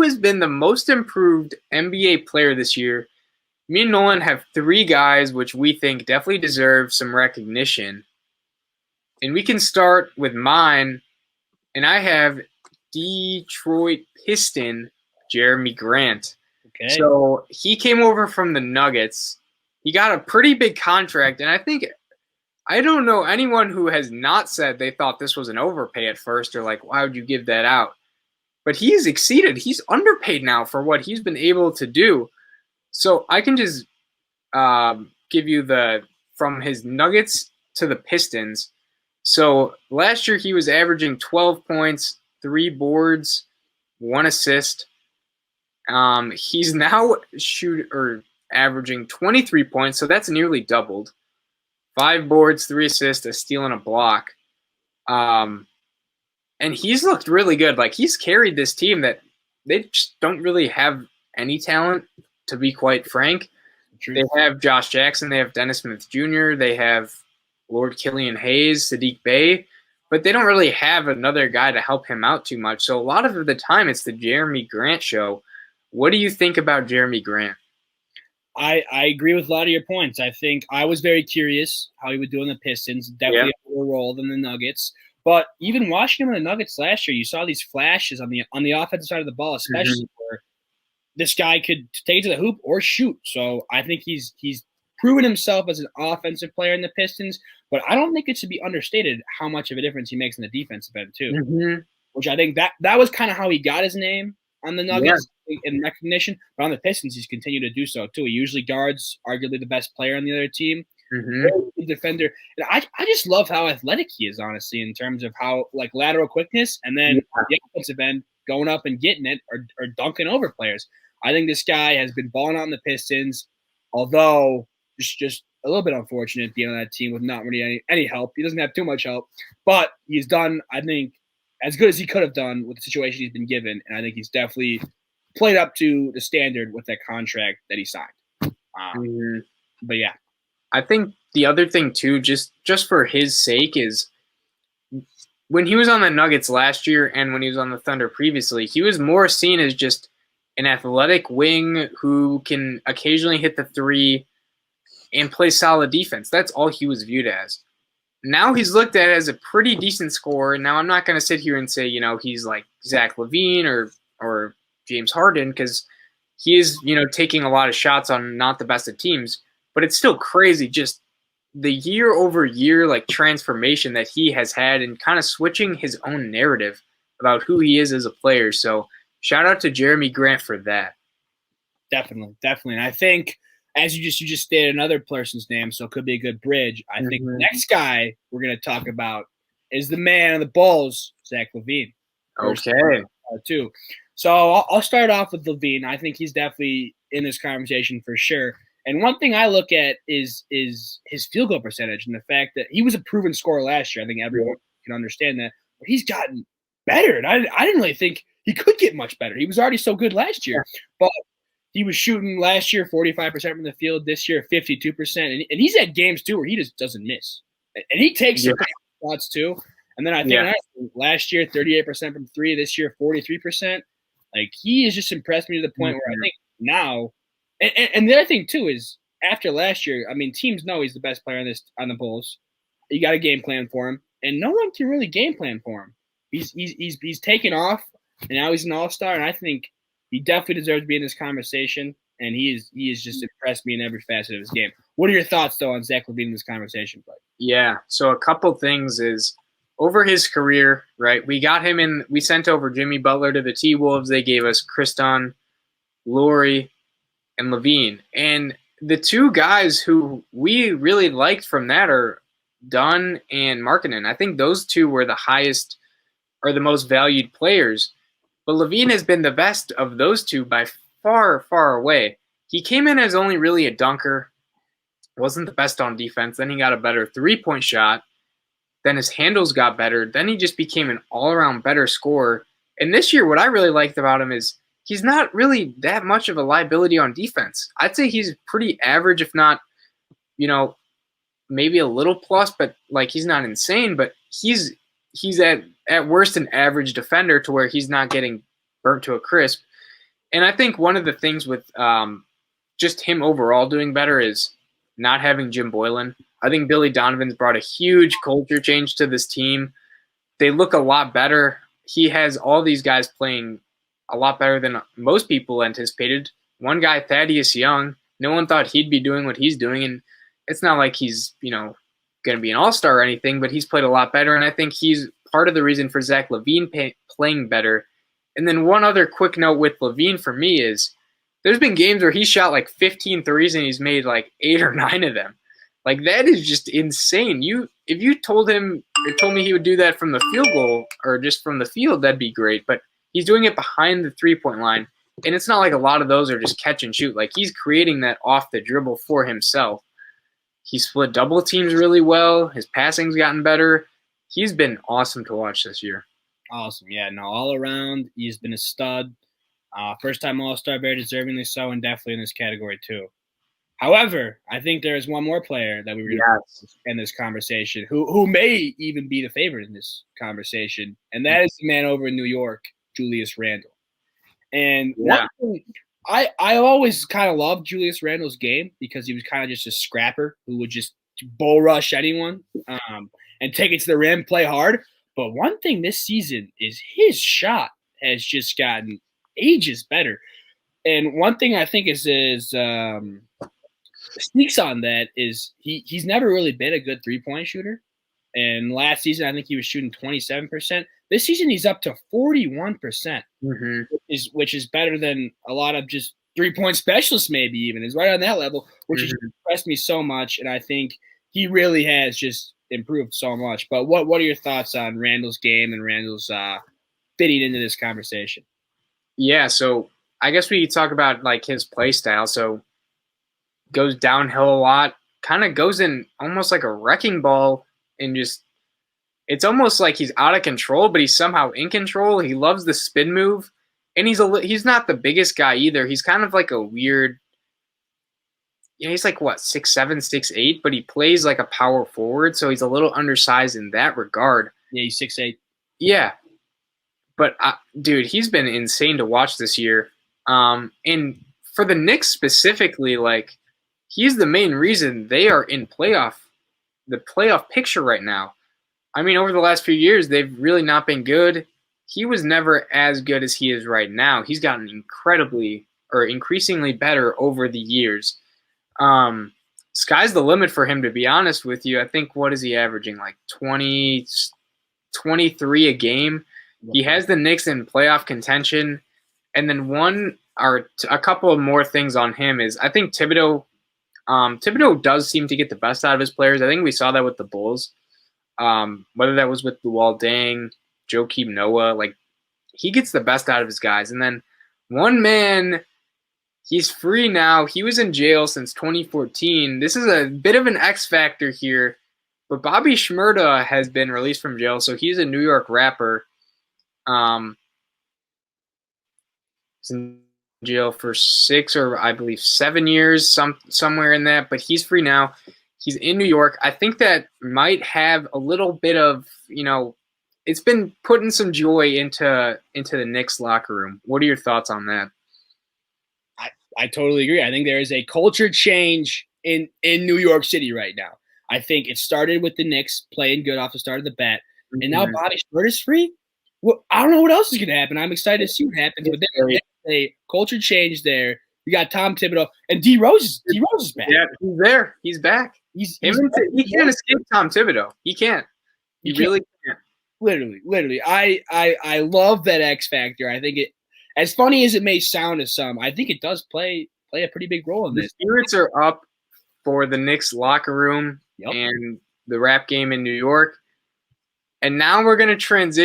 who has been the most improved NBA player this year. Me and Nolan have three guys which we think definitely deserve some recognition. And we can start with mine, and I have Detroit Piston Jerami Grant. Okay. So he came over from the Nuggets. He got a pretty big contract, and I don't know anyone who has not said they thought this was an overpay at first or like, why would you give that out? But he's exceeded. He's underpaid now for what he's been able to do. So I can just give you from his Nuggets to the Pistons. So last year he was averaging 12 points, 3 boards, 1 assist. He's now averaging 23 points, so that's nearly doubled. 5 boards, 3 assists, a steal, and a block. And he's looked really good. Like, he's carried this team that they just don't really have any talent, to be quite frank. True. They have Josh Jackson. They have Dennis Smith Jr. They have Lord Killian Hayes, Sadiq Bey. But they don't really have another guy to help him out too much. So a lot of the time it's the Jerami Grant show. What do you think about Jerami Grant? I agree with a lot of your points. I think I was very curious how he would do in the Pistons. Definitely a lower role than the Nuggets. But even watching him in the Nuggets last year, you saw these flashes on the offensive side of the ball, especially where this guy could take it to the hoop or shoot. So I think he's proven himself as an offensive player in the Pistons. But I don't think it should be understated how much of a difference he makes in the defensive end too. Which I think that was kind of how he got his name on the Nuggets in recognition. But on the Pistons, he's continued to do so too. He usually guards arguably the best player on the other team. Very good defender. And I just love how athletic he is, honestly, in terms of how like lateral quickness and then the offensive end going up and getting it or dunking over players. I think this guy has been balling out in the Pistons, although just a little bit unfortunate being on that team with not really any help. He doesn't have too much help, but he's done, I think, as good as he could have done with the situation he's been given, and I think he's definitely played up to the standard with that contract that he signed. But yeah. I think the other thing too, just for his sake, is when he was on the Nuggets last year and when he was on the Thunder previously, he was more seen as just an athletic wing who can occasionally hit the three and play solid defense. That's all he was viewed as. Now he's looked at as a pretty decent scorer. Now I'm not going to sit here and say, he's like Zach Lavine or James Harden, because he is, taking a lot of shots on not the best of teams. But it's still crazy, just the year-over-year transformation that he has had and kind of switching his own narrative about who he is as a player. So shout out to Jerami Grant for that. Definitely. And I think, as you just stated another person's name, so it could be a good bridge. I think the next guy we're going to talk about is the man of the Bulls, Zach Lavine. Okay. Too. So I'll start off with Lavine. I think he's definitely in this conversation for sure. And one thing I look at is his field goal percentage and the fact that he was a proven scorer last year. I think everyone can understand that. But he's gotten better. And I didn't really think he could get much better. He was already so good last year. But he was shooting last year 45% from the field, this year 52%. And he's had games, too, where he just doesn't miss. And he takes some shots, too. And then I think last year, 38% from three. This year, 43%. Like, he has just impressed me to the point where I think now – and the other thing, too, is after last year, I mean, teams know he's the best player on the Bulls. You got a game plan for him. And no one can really game plan for him. He's taken off, and now he's an all-star, and I think he definitely deserves to be in this conversation, and he is just impressed me in every facet of his game. What are your thoughts, though, on Zach Lavine in this conversation, Blake? Yeah, so a couple things is over his career, right, we sent over Jimmy Butler to the T-Wolves. They gave us Kriston, Laurie, and Lavine. And the two guys who we really liked from that are Dunn and Markkanen. I think those two were the highest or the most valued players. But Lavine has been the best of those two by far, far away. He came in as only really a dunker, wasn't the best on defense. Then he got a better three-point shot. Then his handles got better. Then he just became an all-around better scorer. And this year, what I really liked about him is he's not really that much of a liability on defense. I'd say he's pretty average, if not, maybe a little plus, but he's not insane, but he's at worst an average defender to where he's not getting burnt to a crisp. And I think one of the things with just him overall doing better is not having Jim Boylan. I think Billy Donovan's brought a huge culture change to this team. They look a lot better. He has all these guys playing a lot better than most people anticipated. One guy, Thaddeus Young, no one thought he'd be doing what he's doing, and it's not like he's, going to be an all-star or anything, but he's played a lot better, and I think he's part of the reason for Zach Lavine playing better. And then one other quick note with Lavine for me is there's been games where he shot like 15 threes and he's made like 8 or 9 of them. Like, that is just insane. If you told me he would do that from the field goal or just from the field, that'd be great. But he's doing it behind the three-point line, and it's not like a lot of those are just catch and shoot. Like, he's creating that off the dribble for himself. He split double teams really well. His passing's gotten better. He's been awesome to watch this year. Awesome. Yeah, no, all around, he's been a stud. First-time All-Star, very deservingly so, and definitely in this category too. However, I think there is one more player that we were going to in this conversation who may even be the favorite in this conversation, and that is the man over in New York, Julius Randle. And I always kind of loved Julius Randle's game because he was kind of just a scrapper who would just bull rush anyone and take it to the rim, play hard. But one thing this season is his shot has just gotten ages better. And one thing I think is sneaks on that is he's never really been a good three-point shooter. And last season, I think he was shooting 27%. This season, he's up to 41%, which is better than a lot of just three-point specialists maybe even. Is right on that level, which has impressed me so much. And I think he really has just improved so much. But what are your thoughts on Randle's game and Randle's fitting into this conversation? Yeah, so I guess we talk about like his play style. So goes downhill a lot, kind of goes in almost like a wrecking ball, and just it's almost like he's out of control, but he's somehow in control. He loves the spin move, and he's not the biggest guy either. He's kind of like a weird, he's like what 6'7", 6'8", but he plays like a power forward, so he's a little undersized in that regard. Yeah, he's 6'8". Yeah, but dude, he's been insane to watch this year. And for the Knicks specifically, like, he's the main reason they are in the playoff picture right now. I mean, over the last few years, they've really not been good. He was never as good as he is right now. He's gotten increasingly better over the years. Sky's the limit for him, to be honest with you. I think, what is he averaging? Like 20, 23 a game. He has the Knicks in playoff contention. And then a couple of more things on him is I think Thibodeau does seem to get the best out of his players. I think we saw that with the Bulls. Whether that was with Luol Deng, Joakim Noah, like, he gets the best out of his guys. And then one man, he's free now. He was in jail since 2014. This is a bit of an X factor here, but Bobby Shmurda has been released from jail, so he's a New York rapper. He's in jail for 6 or I believe 7 years, somewhere in that, but he's free now. He's in New York. I think that might have a little bit of, it's been putting some joy into the Knicks locker room. What are your thoughts on that? I totally agree. I think there is a culture change in New York City right now. I think it started with the Knicks playing good off the start of the bat, and now Bobby Shmurda's free. Well, I don't know what else is going to happen. I'm excited to see what happens, but there's a culture change there. We got Tom Thibodeau, and D Rose is back. Yeah, he's there. He's back. He can't escape Tom Thibodeau. He can't. He really can't. Literally. I love that X factor. I think it, as funny as it may sound to some, I think it does play a pretty big role in this. The spirits are up for the Knicks locker room and the rap game in New York. And now we're going to transition